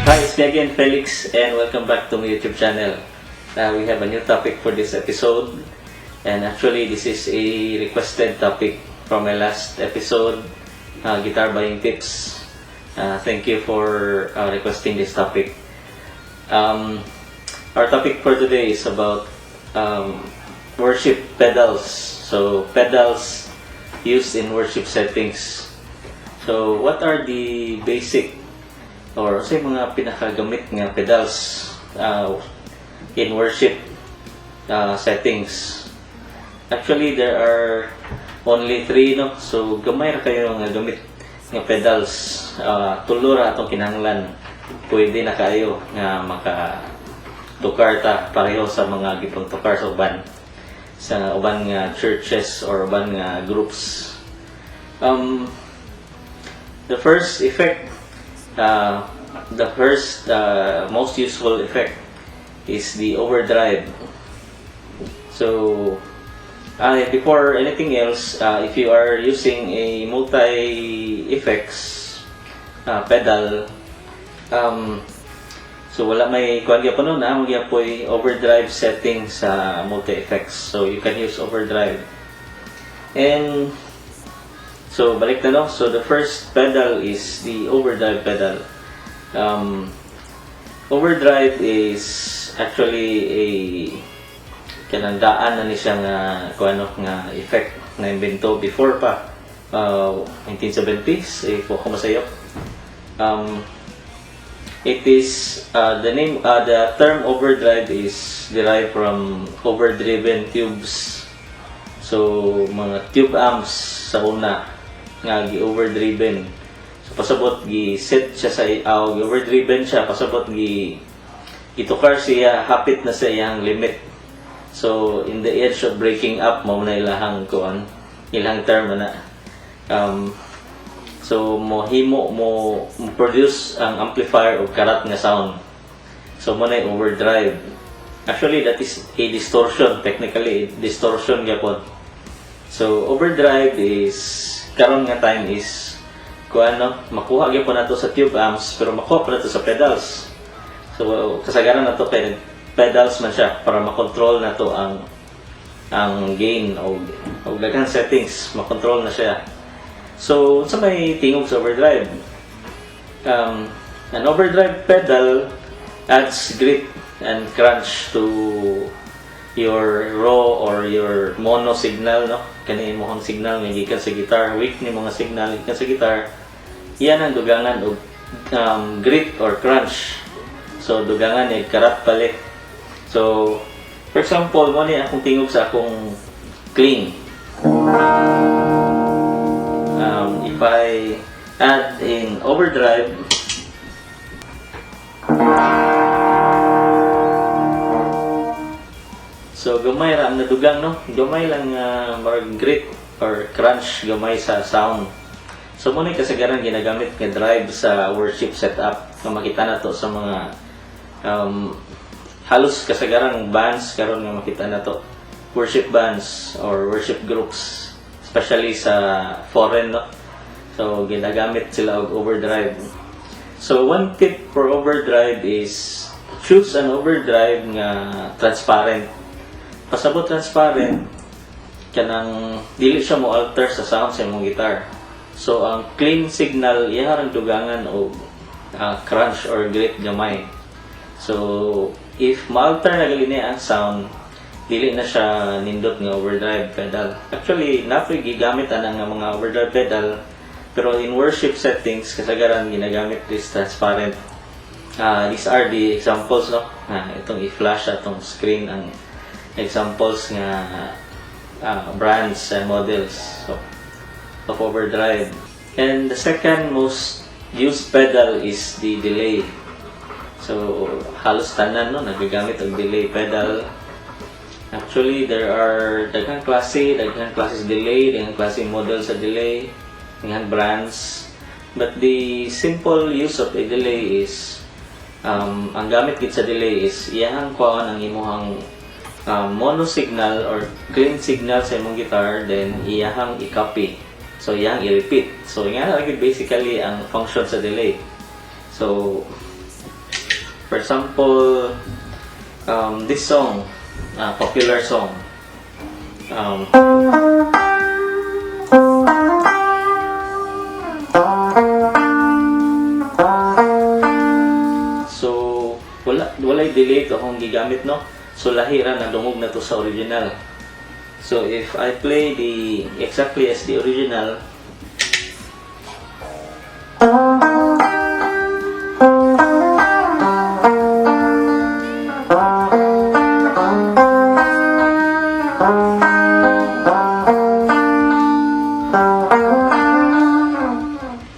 Hi, it's me again, Felix, and welcome back to my YouTube channel. We have a new topic for this episode, and actually this is a requested topic from my last episode, guitar buying tips. Thank you for requesting this topic. Our topic for today is about worship pedals. So pedals used in worship settings. So what are the basic or sa mga pinakagamit nga pedals in worship settings? Actually, there are only 3, no? So gamay ra kayo nga gamit nga pedals. Tulo ra atong kinahanglan. Pwede na kayo nga maka-tukar ta pareho sa mga gipang tukar sa uban nga churches or uban nga groups. The first effect, most useful effect is the overdrive. So, before anything else, if you are using a multi-effects pedal, so wala may kuan gyapon na magyapoy overdrive setting sa multi-effects. So you can use overdrive. And so balik na, no? So the first pedal is the overdrive pedal. Overdrive is actually a kanandaan na ni siya nga kuano nga effect na invento before pa 1970s if ako masayop. It is the term overdrive is derived from overdriven tubes. So mga tube amps sa una nga gi-overdriven. So pasabot gi-set siya sa overdriven siya, pasabot gitukar siya, hapit na sa iyang limit. So in the edge of breaking up mo na ilahang kuan, ilang term na. So mo produce ang amplifier of karat nga sound. So mo na overdrive. Actually that is a distortion, technically distortion gyapon. So overdrive is karon nga time is kuano makuha gyapon nato sa tube amps pero makuha pa nato sa pedals. So kasagaran nato kay pedals man siya para makontrol nato ang gain o daghang settings, makontrol na siya. So sa may tingog sa overdrive, an overdrive pedal adds grit and crunch to your raw or your mono signal, no? Kani imong signal nga gikan sa guitar, weak ni mga signal gikan sa guitar, iyan ang dugangan og grit or crunch. So dugangan ni karat palit. So for example, mo ni akong tingog sa akong clean. If I add in overdrive, so gamay ra ang nadugang, no? Gamay lang marag grit or crunch gamay sa sound. So mo ni kasagaran ginagamit nga drive sa worship setup nga makita nato sa mga halos kasagaran bands karon nga makita nato, worship bands or worship groups, especially sa foreign, no? So ginagamit sila og overdrive. So one tip for overdrive is choose an overdrive nga transparent. Pasabot transparent kanang dili siya mo alter sa sound sa imong guitar. So ang clean signal iharang dugangan og crunch or grit gamay. So if ma-alter na gali niya ang sound, dili na siya nindot nga overdrive pedal. Actually napoy gigamit ana nga mga overdrive pedal, pero in worship settings kasagaran ginagamit this transparent. These are the examples, no? Itong i-flash atong screen ang examples nga brands and models of overdrive. And the second most used pedal is the delay. So halos tanan, no, nagagamit og delay pedal. Actually there are daghang klase delay, daghang klase model sa delay, daghang brands. But the simple use of a delay is ang gamit gid sa delay is iyang kuan ang imuhang mono signal or clean signal sa imong guitar, then iyahang i-copy. So i-repeat. So yan basically ang function sa delay. So For example, this song, popular song. So, walay delay to akong gigamit, no? So, lahira na dungog na to sa original. So, if I play the exactly as the original,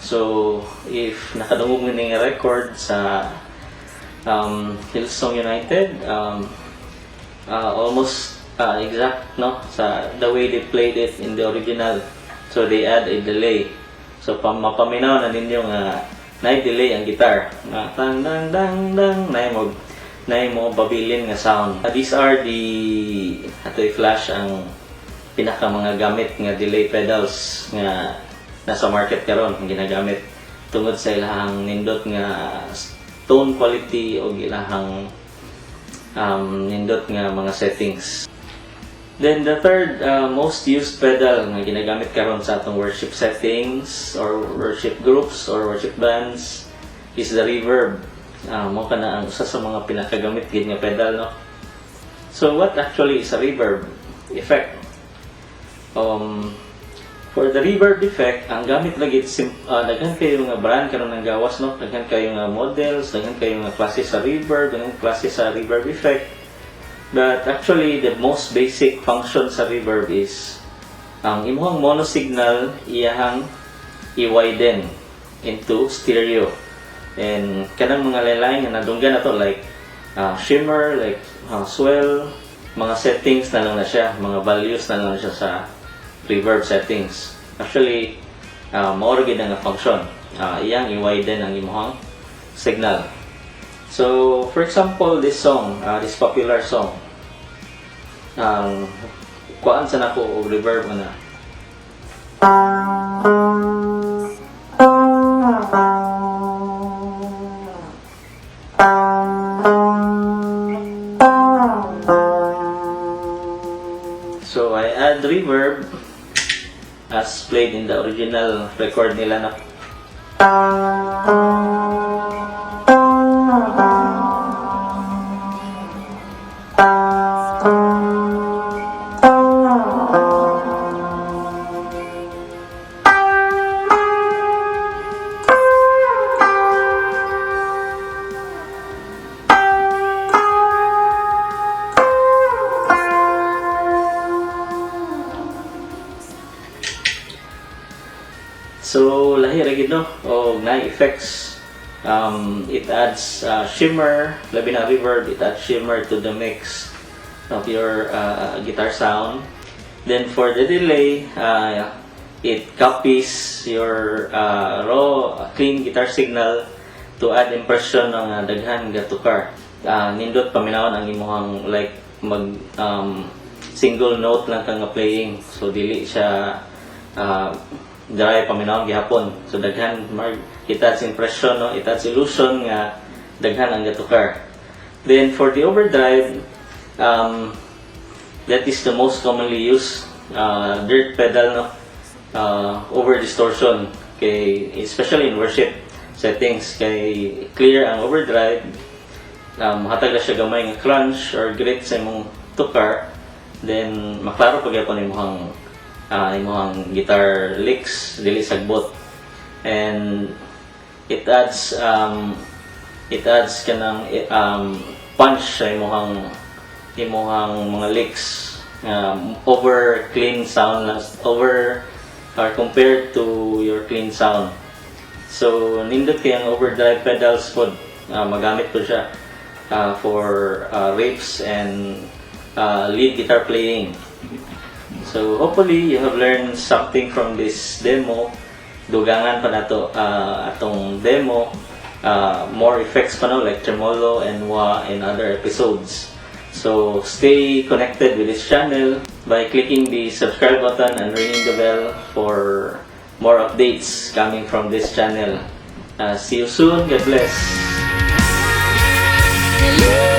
so, if nakadungog mo ng record sa Hillsong United, almost exact, no, sa the way they played it in the original. So, they add a delay. So, mapaminaw na ninyo nga na-delay ang guitar. Na tang dang dang dang na mo babilin nga sound. These are the atoy flash ang pinaka mga gamit nga delay pedals nga nasa market karon ang ginagamit tungod sa ilahang nindot nga tone quality o ilahang nindot nga mga settings. Then the third most used pedal nga ginagamit karon sa atong worship settings or worship groups or worship bands is the reverb. Mo kana ang usa sa mga pinakagamit gid nga pedal, no. So what actually is a reverb effect? For the reverb effect, ang gamit lagi daghan kayo nga brand karon ng gawas, no. Daghan kayo nga models, daghan kayo nga klase sa reverb, daghan klase sa reverb effect. But actually, the most basic function sa reverb is ang imong mono signal iyahang i-widen into stereo. And kanang mga lain-lain nga nadunggan na to like shimmer, like swell, mga settings na lang na siya, mga values na lang na siya sa reverb settings. Actually, more gid nga function. Iyang i-widen ang imong signal. So, for example, this song, this popular song, kuan sa nako o reverb na. So, I add reverb as played in the original record nila na. So, lahi ra gid, no, o na effects. It adds shimmer, labi na reverb, it adds shimmer to the mix of your guitar sound. Then for the delay, it copies your raw clean guitar signal to add impression ng daghan nga tukar. Nindot paminawon ang imong like mag single note lang kang playing, so dili siya dry paminawon gihapon. So daghan it adds impression, no, it adds illusion nga daghan ang gatukar. Then for the overdrive, that is the most commonly used dirt pedal, no, over distortion, kay especially in worship settings, kay clear ang overdrive, hatag na siya gamay nga crunch or grit sa imong tukar, then maklaro pag yapon imong guitar licks dili sagbot. And it adds kanang punch sa imong mga licks, over clean sound over or compared to your clean sound. So nindot kay ang overdrive pedals pod, magamit ko siya for riffs and lead guitar playing. So hopefully you have learned something from this demo. Dugangan pa nato atong demo, more effects pa no, like tremolo and wah in other episodes. So stay connected with this channel by clicking the subscribe button and ringing the bell for more updates coming from this channel. See you soon. God bless. live.